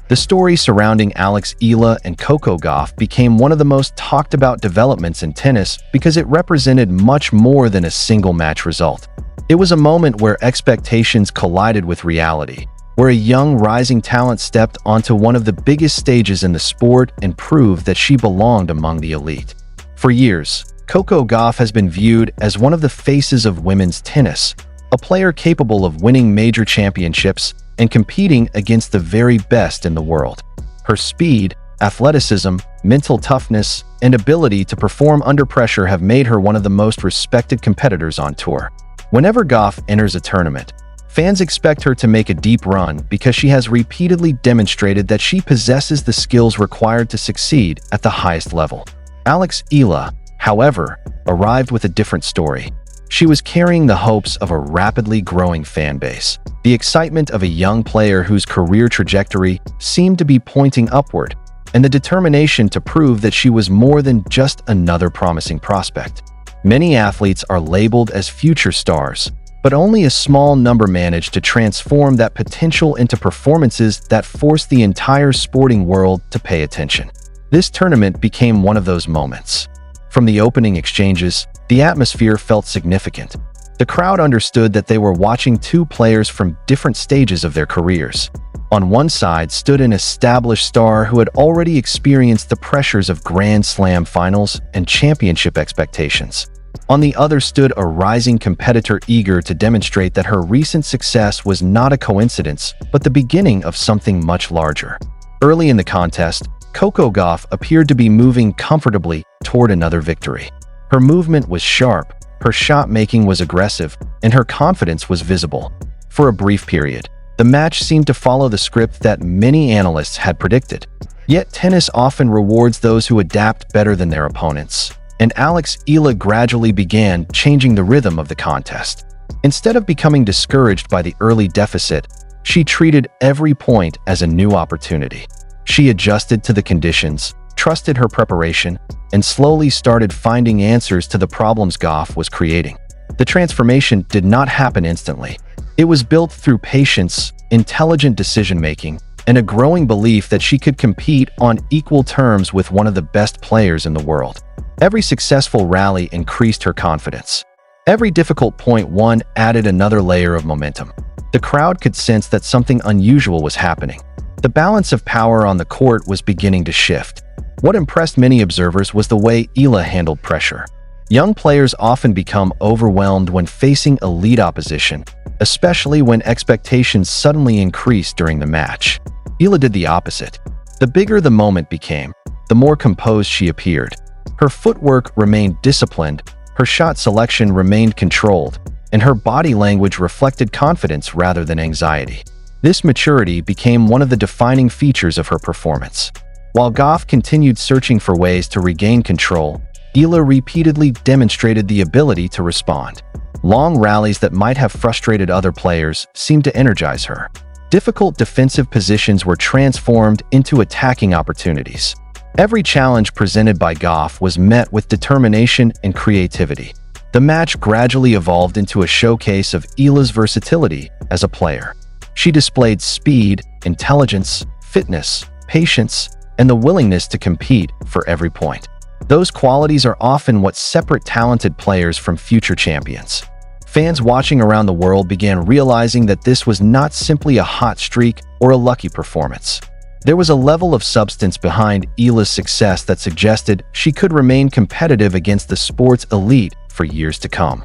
The story surrounding Alex Eala and Coco Gauff became one of the most talked about developments in tennis because it represented much more than a single match result. It was a moment where expectations collided with reality, where a young rising talent stepped onto one of the biggest stages in the sport and proved that she belonged among the elite. For years, Coco Gauff has been viewed as one of the faces of women's tennis, a player capable of winning major championships and competing against the very best in the world. Her speed, athleticism, mental toughness, and ability to perform under pressure have made her one of the most respected competitors on tour. Whenever Gauff enters a tournament, fans expect her to make a deep run because she has repeatedly demonstrated that she possesses the skills required to succeed at the highest level. Alex Eala, however, arrived with a different story. She was carrying the hopes of a rapidly growing fan base, the excitement of a young player whose career trajectory seemed to be pointing upward, and the determination to prove that she was more than just another promising prospect. Many athletes are labeled as future stars, but only a small number manage to transform that potential into performances that force the entire sporting world to pay attention. This tournament became one of those moments. From the opening exchanges, the atmosphere felt significant. The crowd understood that they were watching two players from different stages of their careers. On one side stood an established star who had already experienced the pressures of Grand Slam finals and championship expectations. On the other stood a rising competitor eager to demonstrate that her recent success was not a coincidence, but the beginning of something much larger. Early in the contest, Coco Gauff appeared to be moving comfortably toward another victory. Her movement was sharp, her shot-making was aggressive, and her confidence was visible. For a brief period, the match seemed to follow the script that many analysts had predicted. Yet tennis often rewards those who adapt better than their opponents, and Alex Eala gradually began changing the rhythm of the contest. Instead of becoming discouraged by the early deficit, she treated every point as a new opportunity. She adjusted to the conditions, trusted her preparation, and slowly started finding answers to the problems Gauff was creating. The transformation did not happen instantly. It was built through patience, intelligent decision-making, and a growing belief that she could compete on equal terms with one of the best players in the world. Every successful rally increased her confidence. Every difficult point won added another layer of momentum. The crowd could sense that something unusual was happening. The balance of power on the court was beginning to shift. What impressed many observers was the way Eala handled pressure. Young players often become overwhelmed when facing elite opposition, especially when expectations suddenly increase during the match. Eala did the opposite. The bigger the moment became, the more composed she appeared. Her footwork remained disciplined, her shot selection remained controlled, and her body language reflected confidence rather than anxiety. This maturity became one of the defining features of her performance. While Gauff continued searching for ways to regain control, Eala repeatedly demonstrated the ability to respond. Long rallies that might have frustrated other players seemed to energize her. Difficult defensive positions were transformed into attacking opportunities. Every challenge presented by Gauff was met with determination and creativity. The match gradually evolved into a showcase of Eala's versatility as a player. She displayed speed, intelligence, fitness, patience, and the willingness to compete for every point. Those qualities are often what separate talented players from future champions. Fans watching around the world began realizing that this was not simply a hot streak or a lucky performance. There was a level of substance behind Eala's success that suggested she could remain competitive against the sport's elite for years to come.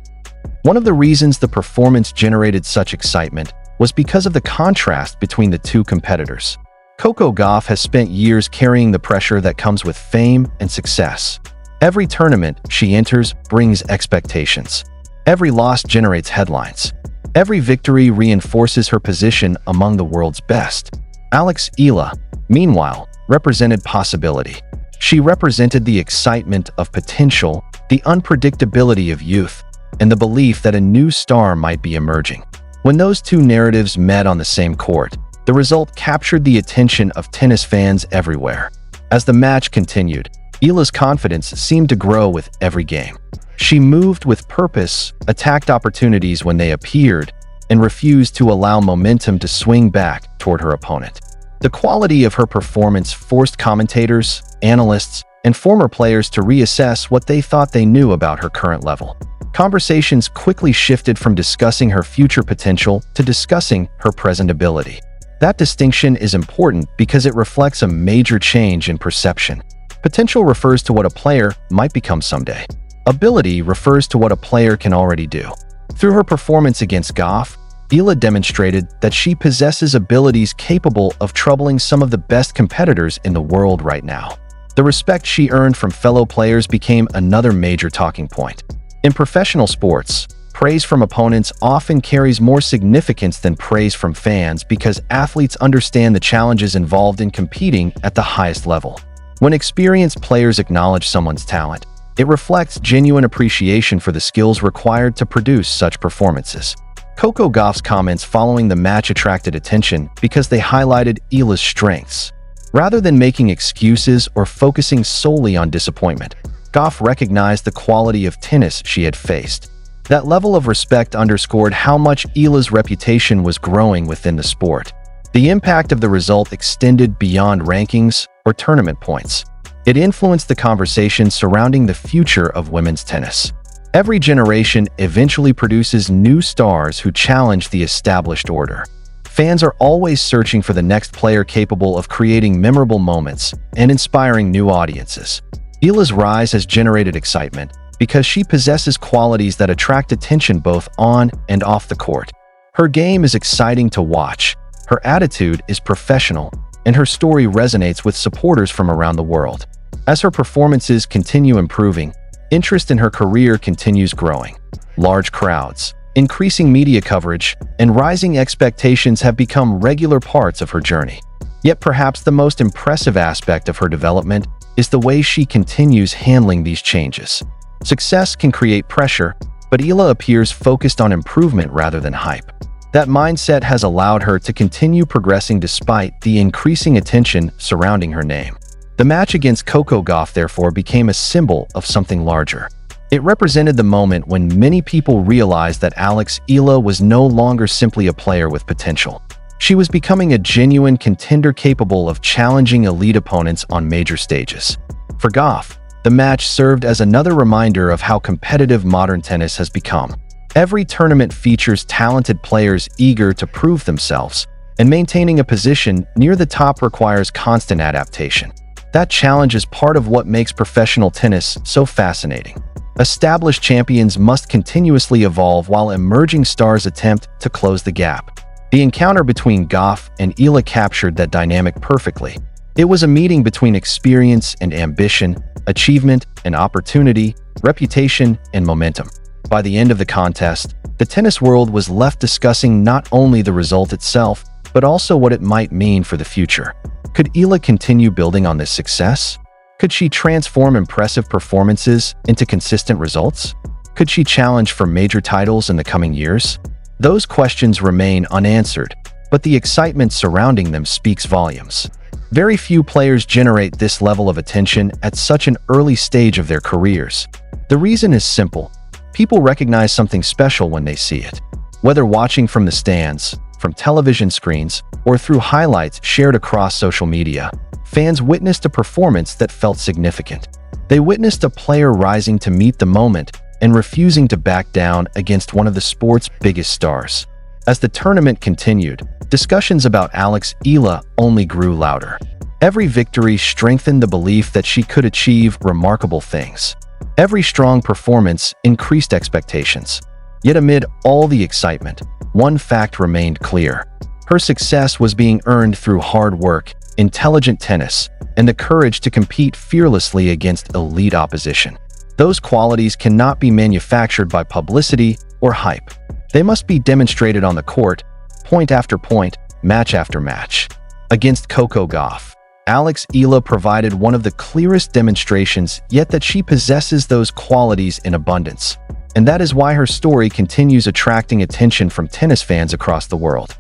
One of the reasons the performance generated such excitement was because of the contrast between the two competitors. Coco Gauff has spent years carrying the pressure that comes with fame and success. Every tournament she enters brings expectations. Every loss generates headlines. Every victory reinforces her position among the world's best. Alex Eala, meanwhile, represented possibility. She represented the excitement of potential, the unpredictability of youth, and the belief that a new star might be emerging. When those two narratives met on the same court, the result captured the attention of tennis fans everywhere. As the match continued, Eala's confidence seemed to grow with every game. She moved with purpose, attacked opportunities when they appeared, and refused to allow momentum to swing back toward her opponent. The quality of her performance forced commentators, analysts, and former players to reassess what they thought they knew about her current level. Conversations quickly shifted from discussing her future potential to discussing her present ability. That distinction is important because it reflects a major change in perception. Potential refers to what a player might become someday. Ability refers to what a player can already do. Through her performance against Gauff, Eala demonstrated that she possesses abilities capable of troubling some of the best competitors in the world right now. The respect she earned from fellow players became another major talking point. In professional sports, praise from opponents often carries more significance than praise from fans because athletes understand the challenges involved in competing at the highest level. When experienced players acknowledge someone's talent, it reflects genuine appreciation for the skills required to produce such performances. Coco Gauff's comments following the match attracted attention because they highlighted Eala's strengths. Rather than making excuses or focusing solely on disappointment, Gauff recognized the quality of tennis she had faced. That level of respect underscored how much Eala's reputation was growing within the sport. The impact of the result extended beyond rankings or tournament points. It influenced the conversation surrounding the future of women's tennis. Every generation eventually produces new stars who challenge the established order. Fans are always searching for the next player capable of creating memorable moments and inspiring new audiences. Eala's rise has generated excitement because she possesses qualities that attract attention both on and off the court. Her game is exciting to watch, her attitude is professional, and her story resonates with supporters from around the world. As her performances continue improving, interest in her career continues growing. Large crowds, increasing media coverage, and rising expectations have become regular parts of her journey. Yet perhaps the most impressive aspect of her development is the way she continues handling these changes. Success can create pressure, but Eala appears focused on improvement rather than hype. That mindset has allowed her to continue progressing despite the increasing attention surrounding her name. The match against Coco Gauff therefore became a symbol of something larger. It represented the moment when many people realized that Alex Eala was no longer simply a player with potential. She was becoming a genuine contender capable of challenging elite opponents on major stages. For Gauff, the match served as another reminder of how competitive modern tennis has become. Every tournament features talented players eager to prove themselves, and maintaining a position near the top requires constant adaptation. That challenge is part of what makes professional tennis so fascinating. Established champions must continuously evolve while emerging stars attempt to close the gap. The encounter between Gauff and Eala captured that dynamic perfectly. It was a meeting between experience and ambition, achievement and opportunity, reputation and momentum. By the end of the contest, the tennis world was left discussing not only the result itself, but also what it might mean for the future. Could Eala continue building on this success? Could she transform impressive performances into consistent results? Could she challenge for major titles in the coming years? Those questions remain unanswered, but the excitement surrounding them speaks volumes. Very few players generate this level of attention at such an early stage of their careers. The reason is simple. People recognize something special when they see it. Whether watching from the stands, from television screens, or through highlights shared across social media, fans witnessed a performance that felt significant. They witnessed a player rising to meet the moment and refusing to back down against one of the sport's biggest stars. As the tournament continued, discussions about Alex Eala only grew louder. Every victory strengthened the belief that she could achieve remarkable things. Every strong performance increased expectations. Yet amid all the excitement, one fact remained clear. Her success was being earned through hard work, intelligent tennis, and the courage to compete fearlessly against elite opposition. Those qualities cannot be manufactured by publicity or hype. They must be demonstrated on the court, point after point, match after match. Against Coco Gauff, Alex Eala provided one of the clearest demonstrations yet that she possesses those qualities in abundance. And that is why her story continues attracting attention from tennis fans across the world.